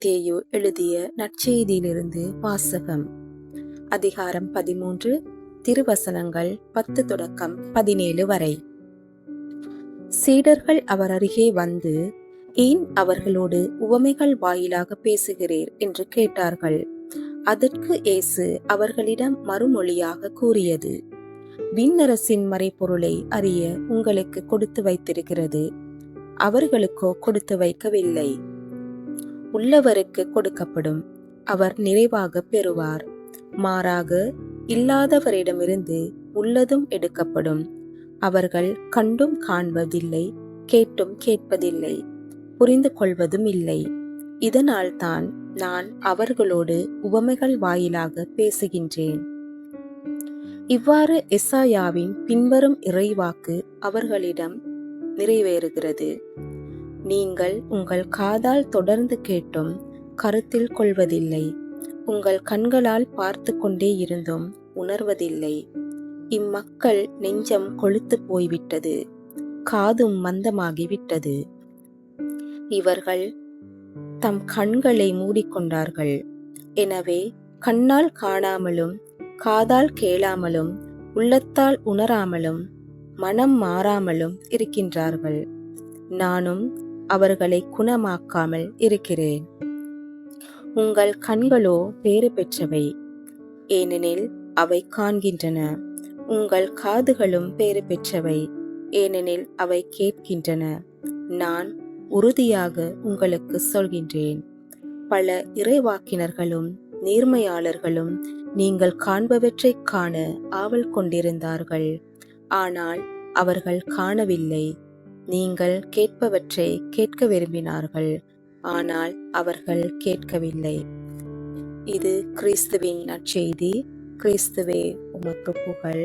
மத்தேயு எழுதிய நற்செய்தியிலிருந்து வாசகம். அதிகாரம் 13, திருவசனங்கள் 10 தொடக்கம் 17 வரை. சீடர்கள் அவர் அருகே வந்து, ஏன் அவர்களோடு உவமைகள் வாயிலாக பேசுகிறீர் என்று கேட்டார்கள். அதற்கு இயேசு அவர்களிடம் மறுமொழியாக கூறியது, விண்ணரசின் மறைபொருளை அறிய உங்களுக்கு கொடுத்து வைத்திருக்கிறது, அவர்களுக்கோ கொடுத்து வைக்கவில்லை. உள்ளவருக்கு கொடுக்கப்படும், அவர் நிறைவாக பெறுவார். மாறாக இல்லாதவரிடமிருந்து உள்ளதும் எடுக்கப்படும். அவர்கள் கண்டும் காண்பதில்லை, கேட்டும் கேட்பதில்லை, புரிந்து கொள்வதும் இல்லை. இதனால்தான் நான் அவர்களோடு உவமைகள் வாயிலாக பேசுகின்றேன். இவ்வாறு எசாயாவின் பின்வரும் இறைவாக்கு அவர்களிடம் நிறைவேறுகிறது. நீங்கள் உங்கள் காதால் தொடர்ந்து கேட்டும் கருத்தில் கொள்வதில்லை, உங்கள் கண்களால் பார்த்து கொண்டே இருந்தும் உணர்வதில்லை. இம்மக்கள் நெஞ்சம் கொழுத்து போய்விட்டது, காதும் மந்தமாகிவிட்டது. இவர்கள் தம் கண்களை மூடிக்கொண்டார்கள். எனவே கண்ணால் காணாமலும், காதால் கேளாமலும், உள்ளத்தால் உணராமலும், மனம் மாறாமலும் இருக்கின்றார்கள். நானும் அவர்களை குணமாக்காமல் இருக்கிறேன். உங்கள் கண்களோ பேறு பெற்றவை, ஏனெனில் அவை காண்கின்றன. உங்கள் காதுகளும் பேறு பெற்றவை, ஏனெனில் அவை கேட்கின்றன. நான் உறுதியாக உங்களுக்கு சொல்கின்றேன், பல இறைவாக்கினர்களும் நேர்மையாளர்களும் நீங்கள் காண்பவற்றை காண ஆவல் கொண்டிருந்தார்கள், ஆனால் அவர்கள் காணவில்லை. நீங்கள் கேட்பவற்றை கேட்க விரும்பினார்கள், ஆனால் அவர்கள் கேட்கவில்லை. இது கிறிஸ்துவின் நற்செய்தி. கிறிஸ்துவே உமக்கு புகழ்.